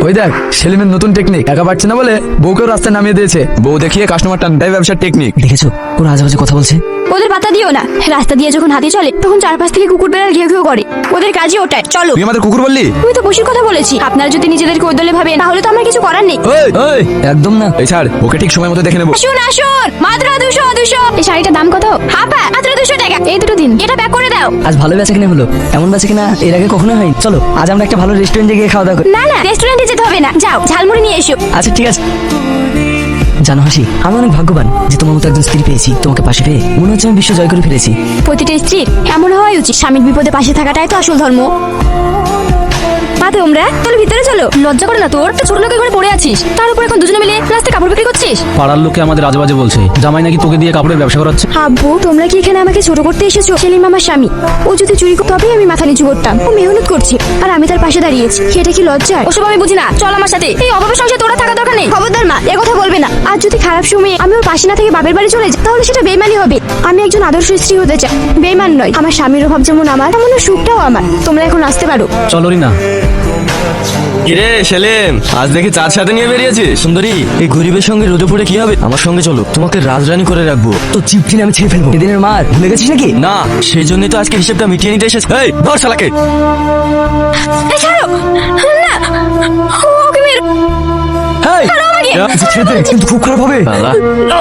ওই দেখ সেলিমের নতুন টেকনিক, একা পারছে না বলে বউকেও রাস্তায় নামিয়ে দিয়েছে। বউ দেখিয়ে কাস্টমার টানটাই ব্যবসার টেকনিক। দেখেছো ওরা আজেবাজে কথা বলছে। ওদের পাতা দিও না, রাস্তা দিয়ে যখন হাতি চলে তখন চারপাশ থেকে কুকুর বেড়াল ঘেউ ঘেউ করে, ওদের কাজই ওটাই। চলো। তুই আমাদের কুকুর বললি? তুই তো পশুর কথা বলেছি, আপনারা যদি নিজেদেরকে ওই দলে ভাবেন তাহলে তো আমার কিছু করার নেই। ওই ওই একদম না। এই ছাড়, ওকে ঠিক সময় মতো দেখে নেবো। আসুন আসুন, মাত্র 200। এই শাড়িটার দাম কত? হাফা, মাত্র 200 টাকা। এই দুটো দিন, এটা প্যাক করে দাও। আজ ভালো বেচা কিনা হলো, এমন বেচা কিনা এর আগে কখনো হয়। চলো আজ আমরা একটা ভালো রেস্টুরেন্টে গিয়ে খাওয়া দাওয়া করি। না না, রেস্টুরেন্টে যেতে হবে না, যাও ঝালমুড়ি নিয়ে এসো। আচ্ছা ঠিক আছে। জানো হাসি, আমি অনেক ভাগ্যবান যে তোমার মতো একজন স্ত্রী পেয়েছি। তোমাকে পাশে পেয়ে মনে হচ্ছে আমি বিশ্ব জয় করে ফেলেছি। প্রতিটা স্ত্রীর এমন হওয়াই উচিত, স্বামীর বিপদে পাশে থাকাটাই তো আসল ধর্ম। মা তোমরা চলো ভিতরে চলো। লজ্জা করে না তোর? তো ছোট লোকের ঘরে পড়ে আছিস, তার উপর এখন দুজনে মিলে রাস্তায় কাপড় বিক্রি করছিস। পাড়ার লোকে আমাদের আজেবাজে বলছে জামাই নাকি তোকে দিয়ে কাপড়ের ব্যবসা করাচ্ছে। আব্বু তোমরা কি এখানে আমাকে ছোট করতে এসেছো? সেলিম আমার স্বামী, ও যদি চুরি করতো তবেই আমি মাথা নিচু করতাম। ও মেহনত করছে আর আমি তার পাশে দাঁড়িয়েছি, এটা কি লজ্জা? ওসব আমি বুঝি না, চল আমার সাথে। এই অভাবের সংসারে তোরা থাকা দরকার নেই। খবরদার মা, এ কথা বলবে না। আর যদি খারাপ সময়ে আমি ওর পাশে না থেকে বাপের বাড়ি চলে যাই তাহলে সেটা বেইমানি হবে। আমি একজন আদর্শ স্ত্রী হতে চাই, বেইমান নয়। আমার স্বামীর অভাব যেমন আমার, তেমন ওর সুখটাও আমার। তোমরা এখন আসতে পারো। চলো রিনা। কিরে সেলিম, আজ দেখি চার সাথে নিয়ে বেরিয়েছিস। সুন্দরী, এই গরিবের সঙ্গে রোদে পড়ে কি হবে? আমার সঙ্গে চলো, তোমাকে রাজরানী করে রাখবো। তো চিপকিনে আমি ছেড়ে ফেলবো। এদিনের মার ভুলে গেছিস নাকি? না, সেই জন্যই তো আজকে হিসেবটা মিটিয়ে নিতে এসেছি। এই ধর শালাকে। এই ছাড়ো না, ওকে মেরো। হেই, ছাড়ো আমাকে। ছেড়ে দে, কিন্তু খুব খারাপ হবে। শালা। না,